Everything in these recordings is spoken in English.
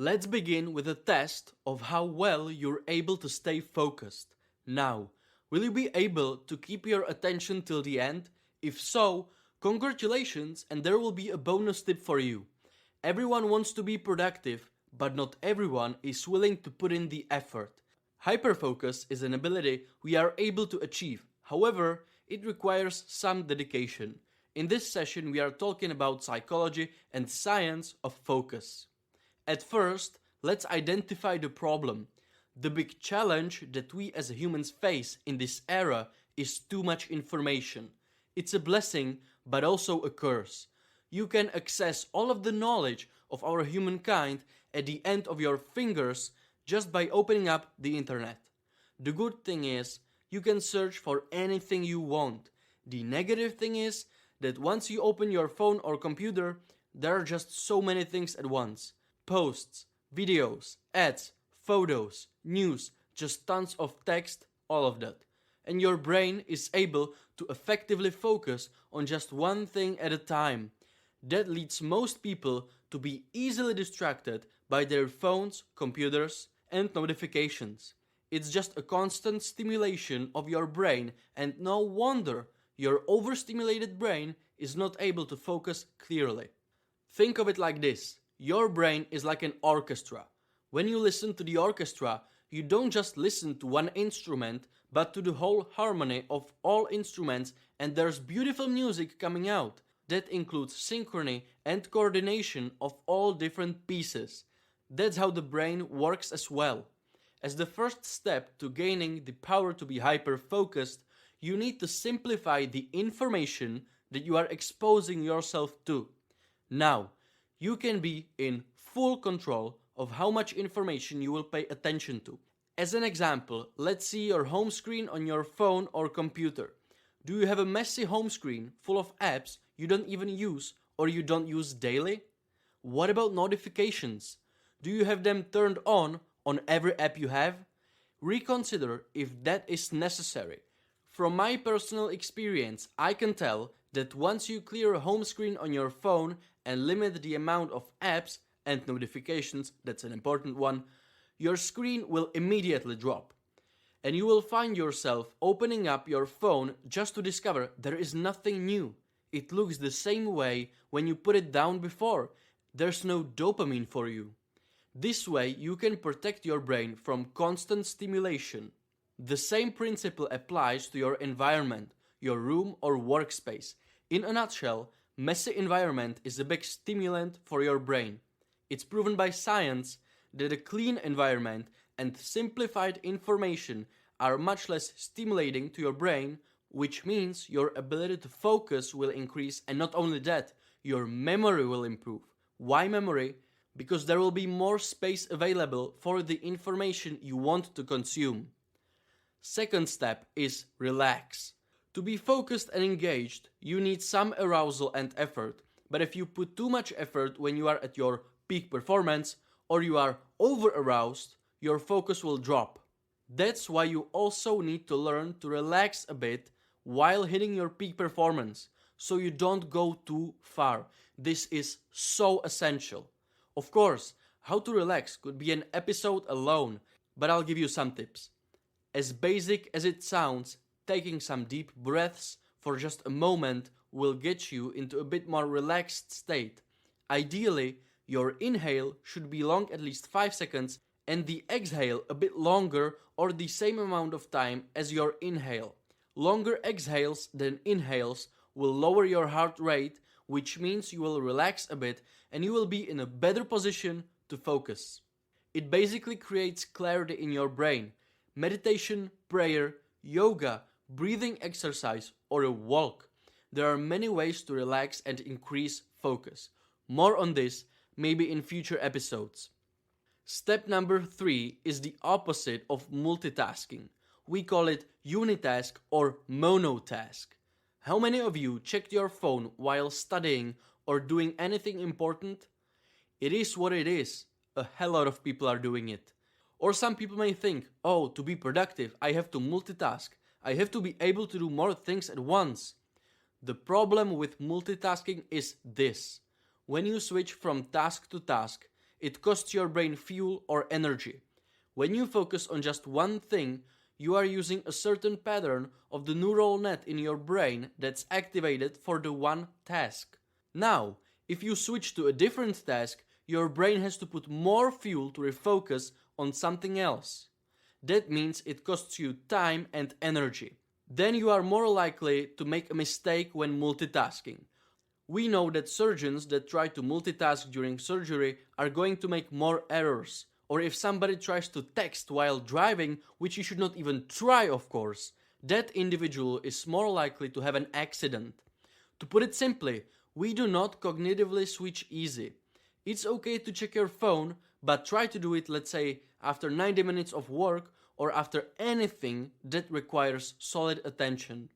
Let's begin with a test of how well you're able to stay focused. Now, will you be able to keep your attention till the end? If so, congratulations, and there will be a bonus tip for you. Everyone wants to be productive, but not everyone is willing to put in the effort. Hyperfocus is an ability we are able to achieve. However, it requires some dedication. In this session, we are talking about psychology and science of focus. At first, let's identify the problem. The big challenge that we as humans face in this era is too much information. It's a blessing, but also a curse. You can access all of the knowledge of our humankind at the end of your fingers just by opening up the internet. The good thing is, you can search for anything you want. The negative thing is that once you open your phone or computer, there are just so many things at once. Posts, videos, ads, photos, news, just tons of text, all of that. And your brain is able to effectively focus on just one thing at a time. That leads most people to be easily distracted by their phones, computers, and notifications. It's just a constant stimulation of your brain, and no wonder your overstimulated brain is not able to focus clearly. Think of it like this. Your brain is like an orchestra. When you listen to the orchestra, you don't just listen to one instrument, but to the whole harmony of all instruments, and there's beautiful music coming out. That includes synchrony and coordination of all different pieces. That's how the brain works as well. As the first step to gaining the power to be hyper-focused, you need to simplify the information that you are exposing yourself to. Now, you can be in full control of how much information you will pay attention to. As an example, let's see your home screen on your phone or computer. Do you have a messy home screen full of apps you don't even use or you don't use daily? What about notifications? Do you have them turned on every app you have? Reconsider if that is necessary. From my personal experience, I can tell that once you clear a home screen on your phone and limit the amount of apps and notifications, that's an important one, your screen will immediately drop. And you will find yourself opening up your phone just to discover there is nothing new. It looks the same way when you put it down before. There's no dopamine for you. This way you can protect your brain from constant stimulation. The same principle applies to your environment, your room or workspace. In a nutshell, messy environment is a big stimulant for your brain. It's proven by science that a clean environment and simplified information are much less stimulating to your brain, which means your ability to focus will increase, and not only that, your memory will improve. Why memory? Because there will be more space available for the information you want to consume. Second step is relax. To be focused and engaged, you need some arousal and effort, but if you put too much effort when you are at your peak performance or you are over-aroused, your focus will drop. That's why you also need to learn to relax a bit while hitting your peak performance, so you don't go too far. This is so essential. Of course, how to relax could be an episode alone, but I'll give you some tips. As basic as it sounds, taking some deep breaths for just a moment will get you into a bit more relaxed state. Ideally, your inhale should be long at least 5 seconds and the exhale a bit longer or the same amount of time as your inhale. Longer exhales than inhales will lower your heart rate, which means you will relax a bit and you will be in a better position to focus. It basically creates clarity in your brain. Meditation, prayer, yoga, breathing exercise, or a walk. There are many ways to relax and increase focus. More on this maybe in future episodes. Step number 3 is the opposite of multitasking. We call it unitask or monotask. How many of you checked your phone while studying or doing anything important? It is what it is. A hell lot of people are doing it. Or some people may think, oh, to be productive, I have to multitask. I have to be able to do more things at once. The problem with multitasking is this. When you switch from task to task, it costs your brain fuel or energy. When you focus on just one thing, you are using a certain pattern of the neural net in your brain that's activated for the one task. Now, if you switch to a different task, your brain has to put more fuel to refocus on something else. That means it costs you time and energy. Then you are more likely to make a mistake when multitasking. We know that surgeons that try to multitask during surgery are going to make more errors. Or if somebody tries to text while driving, which you should not even try, of course, that individual is more likely to have an accident. To put it simply, we do not cognitively switch easy. It's okay to check your phone, but try to do it, let's say, after 90 minutes of work or after anything that requires solid attention.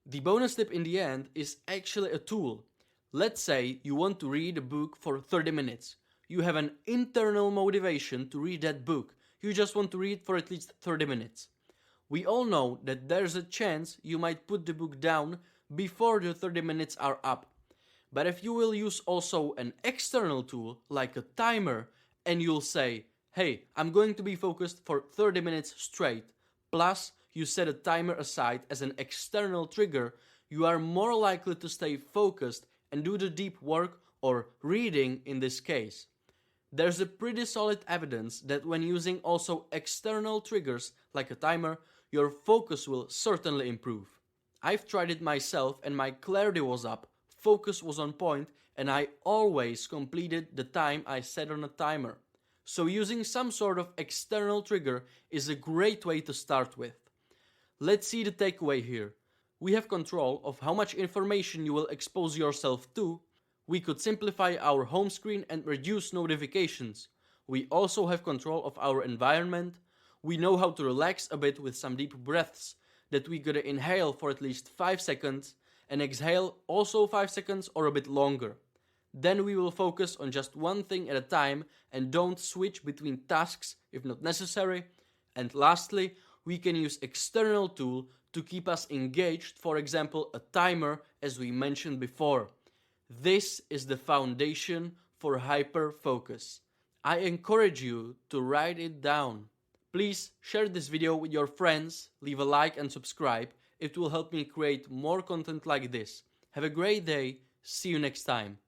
The bonus tip in the end is actually a tool. Let's say you want to read a book for 30 minutes. You have an internal motivation to read that book. You just want to read for at least 30 minutes. We all know that there's a chance you might put the book down before the 30 minutes are up. But if you will use also an external tool like a timer and you'll say, hey, I'm going to be focused for 30 minutes straight, plus you set a timer aside as an external trigger, you are more likely to stay focused and do the deep work or reading in this case. There's a pretty solid evidence that when using also external triggers like a timer, your focus will certainly improve. I've tried it myself and my clarity was up, focus was on point, and I always completed the time I set on a timer. So using some sort of external trigger is a great way to start with. Let's see the takeaway here. We have control of how much information you will expose yourself to. We could simplify our home screen and reduce notifications. We also have control of our environment. We know how to relax a bit with some deep breaths that we gotta inhale for at least 5 seconds and exhale also 5 seconds or a bit longer. Then we will focus on just one thing at a time and don't switch between tasks if not necessary. And lastly, we can use external tool to keep us engaged, for example a timer as we mentioned before. This is the foundation for hyper-focus. I encourage you to write it down. Please share this video with your friends, leave a like and subscribe. It will help me create more content like this. Have a great day. See you next time.